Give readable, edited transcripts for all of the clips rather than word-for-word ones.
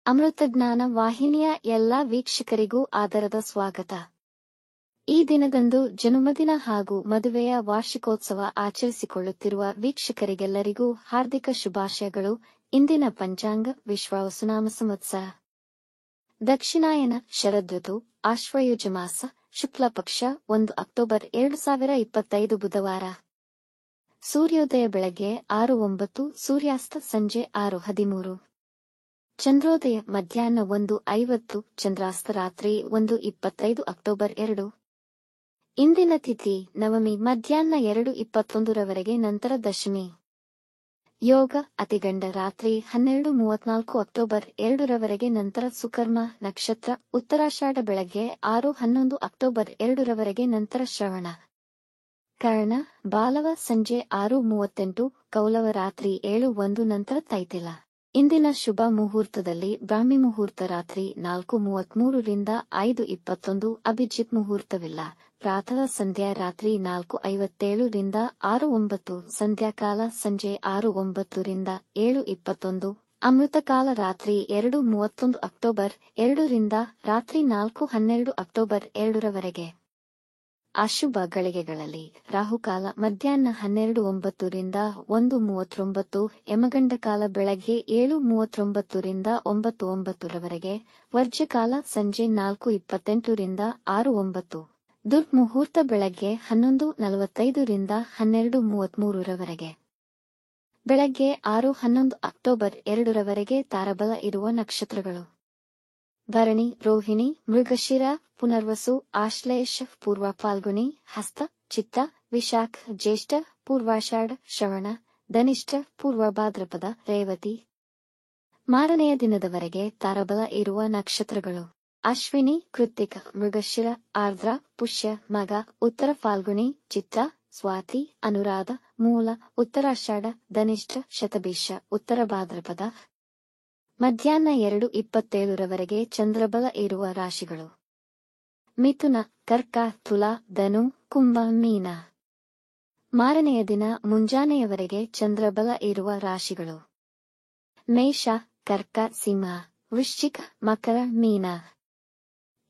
ಅಮೃತಜ್ಞಾನ ವಾಹಿನಿಯ ಎಲ್ಲಾ ವೀಕ್ಷಕರಿಗೂ ಆದರದ ಸ್ವಾಗತ. ಈ ದಿನದಂದು ಜನ್ಮದಿನ ಹಾಗೂ ಮದುವೆಯ ವಾರ್ಷಿಕೋತ್ಸವ ಆಚರಿಸಿಕೊಳ್ಳುತ್ತಿರುವ ವೀಕ್ಷಕರಿಗೆಲ್ಲರಿಗೂ ಹಾರ್ದಿಕ ಶುಭಾಶಯಗಳು. ಇಂದಿನ ಪಂಚಾಂಗ ವಿಶ್ವಾವಸುನಾಮ ಸಂವತ್ಸರ ದಕ್ಷಿಣಾಯನ ಶರದೃತು ಆಶ್ವಯುಜ ಮಾಸ ಶುಕ್ಲ ಪಕ್ಷ 1 ಅಕ್ಟೋಬರ್ 2025 ಬುಧವಾರ. ಸೂರ್ಯೋದಯ ಬೆಳಗ್ಗೆ 6:09, ಸೂರ್ಯಾಸ್ತ ಸಂಜೆ 6:13. ಚಂದ್ರೋದಯ ಮಧ್ಯಾಹ್ನ 1:50, ಚಂದ್ರಾಸ್ತ ರಾತ್ರಿ 1:25 ಅಕ್ಟೋಬರ್ 2. ಇಂದಿನ ತಿಥಿ ನವಮಿ ಮಧ್ಯಾಹ್ನ 2:21 ರವರೆಗೆ, ನಂತರ ದಶಮಿ. ಯೋಗ ಅತಿಗಂಡ ರಾತ್ರಿ 12:34 ಅಕ್ಟೋಬರ್ 2 ರವರೆಗೆ, ನಂತರ ಸುಕರ್ಮ. ನಕ್ಷತ್ರ ಉತ್ತರಾಷಾಢ ಬೆಳಗ್ಗೆ 6:11 ಅಕ್ಟೋಬರ್ 2 ರವರೆಗೆ, ನಂತರ ಶ್ರವಣ. ಕರ್ಣ ಬಾಲವ ಸಂಜೆ 6:38, ಕೌಲವ ರಾತ್ರಿ 7:01, ನಂತರ ತೈತಿಲ. ಇಂದಿನ ಶುಭ ಮುಹೂರ್ತದಲ್ಲಿ ಬ್ರಾಹ್ಮಿ ಮುಹೂರ್ತ ರಾತ್ರಿ 4:33 ರಿಂದ 5:21, ಅಭಿಜಿತ್ ಮುಹೂರ್ತವಿಲ್ಲ. ಪ್ರಾತಃ ಸಂಧ್ಯಾ ರಾತ್ರಿ 4:57 ರಿಂದ 6:09, ಸಂಧ್ಯಾಕಾಲ ಸಂಜೆ 6:09 ರಿಂದ 7:21, ಅಮೃತಕಾಲ ರಾತ್ರಿ 2:31 ಅಕ್ಟೋಬರ್ 2 ರಿಂದ ರಾತ್ರಿ 4:12 ಅಕ್ಟೋಬರ್ 2 ರವರೆಗೆ. ಅಶುಭ ಗಳಿಗೆಗಳಲ್ಲಿ ರಾಹುಕಾಲ ಮಧ್ಯಾಹ್ನ 12:09 ರಿಂದ 1:39, ಯಮಗಂಡಕಾಲ ಬೆಳಗ್ಗೆ 7:39 ರಿಂದ 9:09 ರವರೆಗೆ, ವರ್ಜ್ಯಕಾಲ ಸಂಜೆ 4:28 ರಿಂದ 6:09, ದುರ್ಮುಹೂರ್ತ ಬೆಳಗ್ಗೆ 11:45 ರಿಂದ 12:33 ರವರೆಗೆ. ಬೆಳಗ್ಗೆ 6:11 ಅಕ್ಟೋಬರ್ 2 ರವರೆಗೆ ತಾರಬಲ ಇರುವ ನಕ್ಷತ್ರಗಳು: ಭರಣಿ, ರೋಹಿಣಿ, ಮೃಗಶಿರ, ಪುನರ್ವಸು, ಆಶ್ಲೇಷ, ಪೂರ್ವ ಫಾಲ್ಗುಣಿ, ಹಸ್ತ, ಚಿತ್ತ, ವಿಶಾಖ, ಜ್ಯೇಷ್ಠ, ಪೂರ್ವಾಷಾಢ, ಶ್ರವಣ, ಧನಿಷ್ಠ, ಪೂರ್ವ ಭಾದ್ರಪದ, ರೇವತಿ. ಮಾರನೆಯ ದಿನದವರೆಗೆ ತಾರಬಲ ಇರುವ ನಕ್ಷತ್ರಗಳು: ಅಶ್ವಿನಿ, ಕೃತ್ತಿಕ, ಮೃಗಶಿರ, ಆರ್ದ್ರ, ಪುಷ್ಯ, ಮಗ, ಉತ್ತರ ಫಾಲ್ಗುಣಿ, ಚಿತ್ರ, ಸ್ವಾತಿ, ಅನುರಾಧ, ಮೂಲ, ಉತ್ತರಾಷಾಢ, ಧನಿಷ್ಠ, ಶತಭಿಷ, ಉತ್ತರ ಭಾದ್ರಪದ. ಮಧ್ಯಾಹ್ನ 2:27 ರವರೆಗೆ ಚಂದ್ರಬಲ ಇರುವ ರಾಶಿಗಳು: ಮಿಥುನ, ಕರ್ಕ, ತುಲಾ, ಧನು, ಕುಂಭ, ಮೀನ. ಮಾರನೆಯ ದಿನ ಮುಂಜಾನೆಯವರೆಗೆ ಚಂದ್ರಬಲ ಇರುವ ರಾಶಿಗಳು: ಮೇಷ, ಕರ್ಕ, ಸಿಂಹ, ವೃಶ್ಚಿಕ, ಮಕರ, ಮೀನ.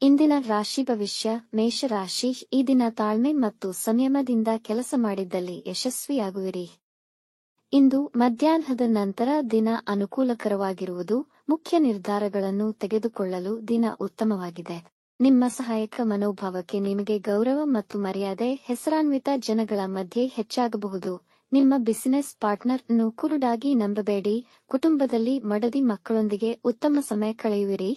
ಇಂದಿನ ರಾಶಿ ಭವಿಷ್ಯ: ಮೇಷರಾಶಿ, ಈ ದಿನ ತಾಳ್ಮೆ ಮತ್ತು ಸಂಯಮದಿಂದ ಕೆಲಸ ಮಾಡಿದ್ದಲ್ಲಿ ಯಶಸ್ವಿಯಾಗುವಿರಿ. ಇಂದು ಮಧ್ಯಾಹ್ನದ ನಂತರ ದಿನ ಅನುಕೂಲಕರವಾಗಿರುವುದು. ಮುಖ್ಯ ನಿರ್ಧಾರಗಳನ್ನು ತೆಗೆದುಕೊಳ್ಳಲು ದಿನ ಉತ್ತಮವಾಗಿದೆ. ನಿಮ್ಮ ಸಹಾಯಕ ಮನೋಭಾವಕ್ಕೆ ನಿಮಗೆ ಗೌರವ ಮತ್ತು ಮರ್ಯಾದೆ ಹೆಸರಾನ್ವಿತ ಜನಗಳ ಮಧ್ಯೆ ಹೆಚ್ಚಾಗಬಹುದು. ನಿಮ್ಮ ಬಿಸಿನೆಸ್ ಪಾರ್ಟ್ನರ್ ಅನ್ನು ಕುರುಡಾಗಿ ನಂಬಬೇಡಿ. ಕುಟುಂಬದಲ್ಲಿ ಮಡದಿ ಮಕ್ಕಳೊಂದಿಗೆ ಉತ್ತಮ ಸಮಯ ಕಳೆಯುವಿರಿ.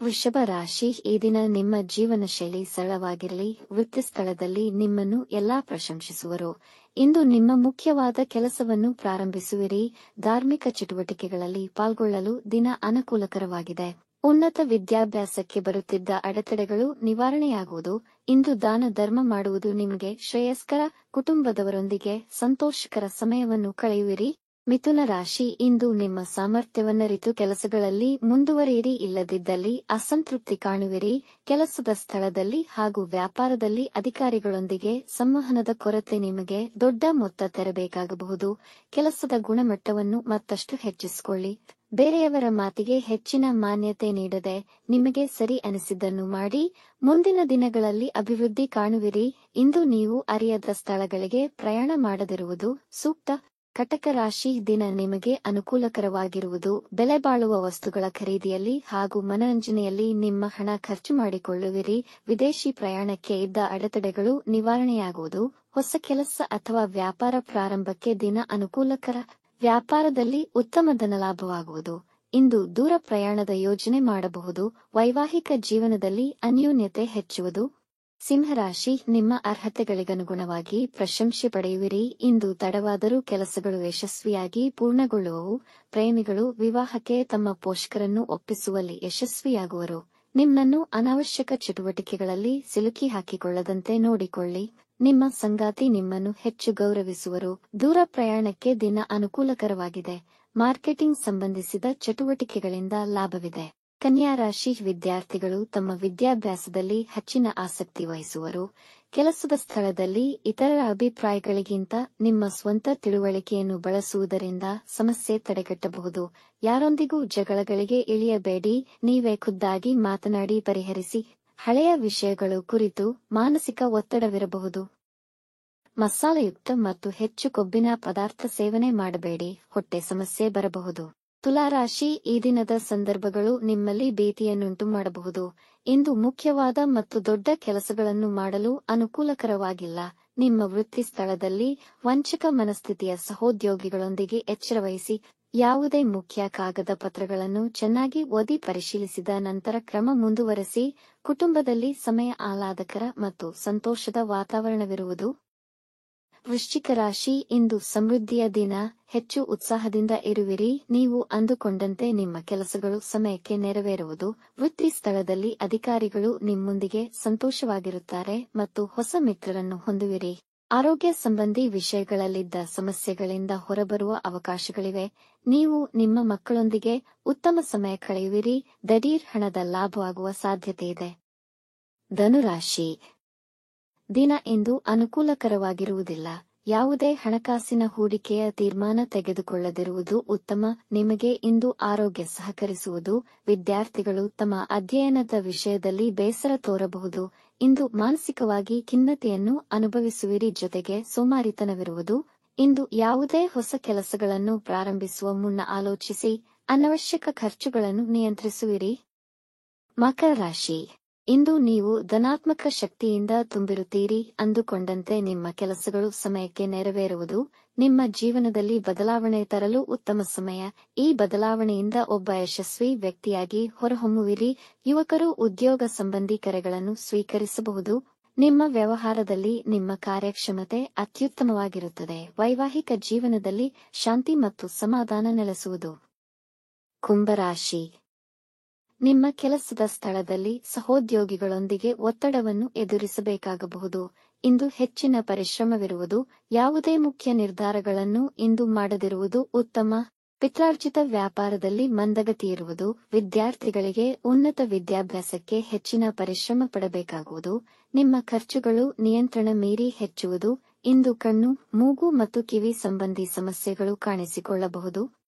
ವೃಷಭ ರಾಶಿ, ಈ ದಿನ ನಿಮ್ಮ ಜೀವನ ಶೈಲಿ ಸರಳವಾಗಿರಲಿ. ವೃತ್ತಿ ಸ್ಥಳದಲ್ಲಿ ನಿಮ್ಮನ್ನು ಎಲ್ಲಾ ಪ್ರಶಂಸಿಸುವರು. ಇಂದು ನಿಮ್ಮ ಮುಖ್ಯವಾದ ಕೆಲಸವನ್ನು ಪ್ರಾರಂಭಿಸುವಿರಿ. ಧಾರ್ಮಿಕ ಚಟುವಟಿಕೆಗಳಲ್ಲಿ ಪಾಲ್ಗೊಳ್ಳಲು ದಿನ ಅನುಕೂಲಕರವಾಗಿದೆ. ಉನ್ನತ ವಿದ್ಯಾಭ್ಯಾಸಕ್ಕೆ ಬರುತ್ತಿದ್ದ ಅಡೆತಡೆಗಳು ನಿವಾರಣೆಯಾಗುವುದು. ಇಂದು ದಾನ ಧರ್ಮ ಮಾಡುವುದು ನಿಮಗೆ ಶ್ರೇಯಸ್ಕರ. ಕುಟುಂಬದವರೊಂದಿಗೆ ಸಂತೋಷಕರ ಸಮಯವನ್ನು ಕಳೆಯುವಿರಿ. ಮಿಥುನ ರಾಶಿ, ಇಂದು ನಿಮ್ಮ ಸಾಮರ್ಥ್ಯವನ್ನರಿತು ಕೆಲಸಗಳಲ್ಲಿ ಮುಂದುವರಿಯಿರಿ. ಇಲ್ಲದಿದ್ದಲ್ಲಿ ಅಸಂತೃಪ್ತಿ ಕಾಣುವಿರಿ. ಕೆಲಸದ ಸ್ಥಳದಲ್ಲಿ ಹಾಗೂ ವ್ಯಾಪಾರದಲ್ಲಿ ಅಧಿಕಾರಿಗಳೊಂದಿಗೆ ಸಂವಹನದ ಕೊರತೆ ನಿಮಗೆ ದೊಡ್ಡ ಮೊತ್ತ ತೆರಬೇಕಾಗಬಹುದು. ಕೆಲಸದ ಗುಣಮಟ್ಟವನ್ನು ಮತ್ತಷ್ಟು ಹೆಚ್ಚಿಸಿಕೊಳ್ಳಿ. ಬೇರೆಯವರ ಮಾತಿಗೆ ಹೆಚ್ಚಿನ ಮಾನ್ಯತೆ ನೀಡದೆ ನಿಮಗೆ ಸರಿ ಅನಿಸಿದ್ದನ್ನು ಮಾಡಿ. ಮುಂದಿನ ದಿನಗಳಲ್ಲಿ ಅಭಿವೃದ್ಧಿ ಕಾಣುವಿರಿ. ಇಂದು ನೀವು ಅರಿಯದ ಸ್ಥಳಗಳಿಗೆ ಪ್ರಯಾಣ ಮಾಡದಿರುವುದು ಸೂಕ್ತ. ಕಟಕ ರಾಶಿ, ದಿನ ನಿಮಗೆ ಅನುಕೂಲಕರವಾಗಿರುವುದು. ಬೆಲೆ ಬಾಳುವ ವಸ್ತುಗಳ ಖರೀದಿಯಲ್ಲಿ ಹಾಗೂ ಮನರಂಜನೆಯಲ್ಲಿ ನಿಮ್ಮ ಹಣ ಖರ್ಚು ಮಾಡಿಕೊಳ್ಳುವಿರಿ. ವಿದೇಶಿ ಪ್ರಯಾಣಕ್ಕೆ ಇದ್ದ ಅಡೆತಡೆಗಳು ನಿವಾರಣೆಯಾಗುವುದು. ಹೊಸ ಕೆಲಸ ಅಥವಾ ವ್ಯಾಪಾರ ಪ್ರಾರಂಭಕ್ಕೆ ದಿನ ಅನುಕೂಲಕರ. ವ್ಯಾಪಾರದಲ್ಲಿ ಉತ್ತಮ ಧನಲಾಭವಾಗುವುದು. ಇಂದು ದೂರ ಪ್ರಯಾಣದ ಯೋಜನೆ ಮಾಡಬಹುದು. ವೈವಾಹಿಕ ಜೀವನದಲ್ಲಿ ಅನ್ಯೋನ್ಯತೆ ಹೆಚ್ಚುವುದು. ಸಿಂಹರಾಶಿ, ನಿಮ್ಮ ಅರ್ಹತೆಗಳಿಗನುಗುಣವಾಗಿ ಪ್ರಶಂಸೆ ಪಡೆಯುವಿರಿ. ಇಂದು ತಡವಾದರೂ ಕೆಲಸಗಳು ಯಶಸ್ವಿಯಾಗಿ ಪೂರ್ಣಗೊಳ್ಳುವವು. ಪ್ರೇಮಿಗಳು ವಿವಾಹಕ್ಕೆ ತಮ್ಮ ಪೋಷಕರನ್ನು ಒಪ್ಪಿಸುವಲ್ಲಿ ಯಶಸ್ವಿಯಾಗುವರು. ನಿಮ್ಮನ್ನು ಅನಾವಶ್ಯಕ ಚಟುವಟಿಕೆಗಳಲ್ಲಿ ಸಿಲುಕಿ ಹಾಕಿಕೊಳ್ಳದಂತೆ ನೋಡಿಕೊಳ್ಳಿ. ನಿಮ್ಮ ಸಂಗಾತಿ ನಿಮ್ಮನ್ನು ಹೆಚ್ಚು ಗೌರವಿಸುವರು. ದೂರ ಪ್ರಯಾಣಕ್ಕೆ ದಿನ ಅನುಕೂಲಕರವಾಗಿದೆ. ಮಾರ್ಕೆಟಿಂಗ್ ಸಂಬಂಧಿಸಿದ ಚಟುವಟಿಕೆಗಳಿಂದ ಲಾಭವಿದೆ. ಕನ್ಯಾ ರಾಶಿ ವಿದ್ಯಾರ್ಥಿಗಳು ತಮ್ಮ ವಿದ್ಯಾಭ್ಯಾಸದಲ್ಲಿ ಹೆಚ್ಚಿನ ಆಸಕ್ತಿ ವಹಿಸುವರು. ಕೆಲಸದ ಸ್ಥಳದಲ್ಲಿ ಇತರರ ಅಭಿಪ್ರಾಯಗಳಿಗಿಂತ ನಿಮ್ಮ ಸ್ವಂತ ತಿಳುವಳಿಕೆಯನ್ನು ಬಳಸುವುದರಿಂದ ಸಮಸ್ಯೆ ತಡೆಗಟ್ಟಬಹುದು. ಯಾರೊಂದಿಗೂ ಜಗಳಗಳಿಗೆ ಇಳಿಯಬೇಡಿ, ನೀವೇ ಖುದ್ದಾಗಿ ಮಾತನಾಡಿ ಪರಿಹರಿಸಿ. ಹಳೆಯ ವಿಷಯಗಳು ಕುರಿತು ಮಾನಸಿಕ ಒತ್ತಡವಿರಬಹುದು. ಮಸಾಲೆಯುಕ್ತ ಮತ್ತು ಹೆಚ್ಚು ಕೊಬ್ಬಿನ ಪದಾರ್ಥ ಸೇವನೆ ಮಾಡಬೇಡಿ, ಹೊಟ್ಟೆ ಸಮಸ್ಯೆ ಬರಬಹುದು. ತುಲಾರಾಶಿ, ಈ ದಿನದ ಸಂದರ್ಭಗಳು ನಿಮ್ಮಲ್ಲಿ ಭೀತಿಯನ್ನುಂಟು ಮಾಡಬಹುದು. ಇಂದು ಮುಖ್ಯವಾದ ಮತ್ತು ದೊಡ್ಡ ಕೆಲಸಗಳನ್ನು ಮಾಡಲು ಅನುಕೂಲಕರವಾಗಿಲ್ಲ. ನಿಮ್ಮ ವೃತ್ತಿ ಸ್ಥಳದಲ್ಲಿ ವಂಚಕ ಮನಸ್ಥಿತಿಯ ಸಹೋದ್ಯೋಗಿಗಳೊಂದಿಗೆ ಎಚ್ಚರವಹಿಸಿ. ಯಾವುದೇ ಮುಖ್ಯ ಕಾಗದ ಪತ್ರಗಳನ್ನು ಚೆನ್ನಾಗಿ ಓದಿ ಪರಿಶೀಲಿಸಿದ ನಂತರ ಕ್ರಮ ಮುಂದುವರೆಸಿ. ಕುಟುಂಬದಲ್ಲಿ ಸಮಯ ಆಹ್ಲಾದಕರ ಮತ್ತು ಸಂತೋಷದ ವಾತಾವರಣವಿರುವುದು. ವೃಶ್ಚಿಕ ರಾಶಿ, ಇಂದು ಸಮೃದ್ಧಿಯ ದಿನ. ಹೆಚ್ಚು ಉತ್ಸಾಹದಿಂದ ಇರುವಿರಿ. ನೀವು ಅಂದುಕೊಂಡಂತೆ ನಿಮ್ಮ ಕೆಲಸಗಳು ಸಮಯಕ್ಕೆ ನೆರವೇರುವುದು. ವೃತ್ತಿ ಸ್ಥಳದಲ್ಲಿ ಅಧಿಕಾರಿಗಳು ನಿಮ್ಮೊಂದಿಗೆ ಸಂತೋಷವಾಗಿರುತ್ತಾರೆ ಮತ್ತು ಹೊಸ ಮಿತ್ರರನ್ನು ಹೊಂದುವಿರಿ. ಆರೋಗ್ಯ ಸಂಬಂಧಿ ವಿಷಯಗಳಲ್ಲಿದ್ದ ಸಮಸ್ಯೆಗಳಿಂದ ಹೊರಬರುವ ಅವಕಾಶಗಳಿವೆ. ನೀವು ನಿಮ್ಮ ಮಕ್ಕಳೊಂದಿಗೆ ಉತ್ತಮ ಸಮಯ ಕಳೆಯುವಿರಿ. ದಿಢೀರ್ ಹಣದ ಲಾಭವಾಗುವ ಸಾಧ್ಯತೆಯಿದೆ. ಧನುರಾಶಿ, ದಿನ ಇಂದು ಅನುಕೂಲಕರವಾಗಿರುವುದಿಲ್ಲ. ಯಾವುದೇ ಹಣಕಾಸಿನ ಹೂಡಿಕೆಯ ತೀರ್ಮಾನ ತೆಗೆದುಕೊಳ್ಳದಿರುವುದು ಉತ್ತಮ. ನಿಮಗೆ ಇಂದು ಆರೋಗ್ಯ ಸಹಕರಿಸುವುದು. ವಿದ್ಯಾರ್ಥಿಗಳು ತಮ್ಮ ಅಧ್ಯಯನದ ವಿಷಯದಲ್ಲಿ ಬೇಸರ ತೋರಬಹುದು. ಇಂದು ಮಾನಸಿಕವಾಗಿ ಖಿನ್ನತೆಯನ್ನು ಅನುಭವಿಸುವಿರಿ, ಜೊತೆಗೆ ಸೋಮಾರಿತನವಿರುವುದು. ಇಂದು ಯಾವುದೇ ಹೊಸ ಕೆಲಸಗಳನ್ನು ಪ್ರಾರಂಭಿಸುವ ಮುನ್ನ ಆಲೋಚಿಸಿ. ಅನವಶ್ಯಕ ಖರ್ಚುಗಳನ್ನು ನಿಯಂತ್ರಿಸುವಿರಿ. ಮಕರ ರಾಶಿ, ಇಂದು ನೀವು ಧನಾತ್ಮಕ ಶಕ್ತಿಯಿಂದ ತುಂಬಿರುತ್ತೀರಿ. ಅಂದುಕೊಂಡಂತೆ ನಿಮ್ಮ ಕೆಲಸಗಳು ಸಮಯಕ್ಕೆ ನೆರವೇರುವುದು. ನಿಮ್ಮ ಜೀವನದಲ್ಲಿ ಬದಲಾವಣೆ ತರಲು ಉತ್ತಮ ಸಮಯ. ಈ ಬದಲಾವಣೆಯಿಂದ ಒಬ್ಬ ಯಶಸ್ವಿ ವ್ಯಕ್ತಿಯಾಗಿ ಹೊರಹೊಮ್ಮುವಿರಿ. ಯುವಕರು ಉದ್ಯೋಗ ಸಂಬಂಧಿ ಕರೆಗಳನ್ನು ಸ್ವೀಕರಿಸಬಹುದು. ನಿಮ್ಮ ವ್ಯವಹಾರದಲ್ಲಿ ನಿಮ್ಮ ಕಾರ್ಯಕ್ಷಮತೆ ಅತ್ಯುತ್ತಮವಾಗಿರುತ್ತದೆ. ವೈವಾಹಿಕ ಜೀವನದಲ್ಲಿ ಶಾಂತಿ ಮತ್ತು ಸಮಾಧಾನ ನೆಲೆಸುವುದು. ಕುಂಭರಾಶಿ, ನಿಮ್ಮ ಕೆಲಸದ ಸ್ಥಳದಲ್ಲಿ ಸಹೋದ್ಯೋಗಿಗಳೊಂದಿಗೆ ಒತ್ತಡವನ್ನು ಎದುರಿಸಬೇಕಾಗಬಹುದು. ಇಂದು ಹೆಚ್ಚಿನ ಪರಿಶ್ರಮವಿರುವುದು. ಯಾವುದೇ ಮುಖ್ಯ ನಿರ್ಧಾರಗಳನ್ನು ಇಂದು ಮಾಡದಿರುವುದು ಉತ್ತಮ. ಪಿತ್ರಾರ್ಜಿತ ವ್ಯಾಪಾರದಲ್ಲಿ ಮಂದಗತಿಯಿರುವುದು. ವಿದ್ಯಾರ್ಥಿಗಳಿಗೆ ಉನ್ನತ ವಿದ್ಯಾಭ್ಯಾಸಕ್ಕೆ ಹೆಚ್ಚಿನ ಪರಿಶ್ರಮ ಪಡಬೇಕಾಗುವುದು. ನಿಮ್ಮ ಖರ್ಚುಗಳು ನಿಯಂತ್ರಣ ಮೀರಿ ಹೆಚ್ಚುವುದು. ಇಂದು ಕಣ್ಣು, ಮೂಗು ಮತ್ತು ಕಿವಿ ಸಂಬಂಧಿ ಸಮಸ್ಯೆಗಳು ಕಾಣಿಸಿಕೊಳ್ಳಬಹುದು.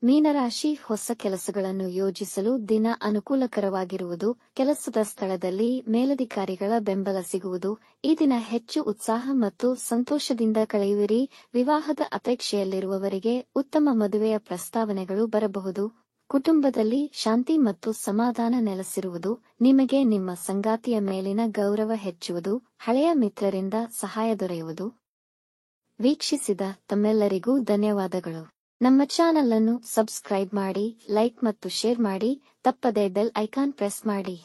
ಮೀನರಾಶಿ, ಹೊಸ ಕೆಲಸಗಳನ್ನು ಯೋಜಿಸಲು ದಿನ ಅನುಕೂಲಕರವಾಗಿರುವುದು. ಕೆಲಸದ ಸ್ಥಳದಲ್ಲಿ ಮೇಲಧಿಕಾರಿಗಳ ಬೆಂಬಲ ಸಿಗುವುದು. ಈ ದಿನ ಹೆಚ್ಚು ಉತ್ಸಾಹ ಮತ್ತು ಸಂತೋಷದಿಂದ ಕಳೆಯುವಿರಿ. ವಿವಾಹದ ಅಪೇಕ್ಷೆಯಲ್ಲಿರುವವರಿಗೆ ಉತ್ತಮ ಮದುವೆಯ ಪ್ರಸ್ತಾವನೆಗಳು ಬರಬಹುದು. ಕುಟುಂಬದಲ್ಲಿ ಶಾಂತಿ ಮತ್ತು ಸಮಾಧಾನ ನೆಲೆಸಿರುವುದು. ನಿಮಗೆ ನಿಮ್ಮ ಸಂಗಾತಿಯ ಮೇಲಿನ ಗೌರವ ಹೆಚ್ಚುವುದು. ಹಳೆಯ ಮಿತ್ರರಿಂದ ಸಹಾಯ ದೊರೆಯುವುದು. ವೀಕ್ಷಿಸಿದ ತಮ್ಮೆಲ್ಲರಿಗೂ ಧನ್ಯವಾದಗಳು. ನಮ್ಮ ಚಾನಲ್ ಅನ್ನು ಸಬ್ಸ್ಕ್ರೈಬ್ ಮಾಡಿ, ಲೈಕ್ ಮತ್ತು ಶೇರ್ ಮಾಡಿ. ತಪ್ಪದೇ ಬೆಲ್ ಐಕಾನ್ ಪ್ರೆಸ್ ಮಾಡಿ.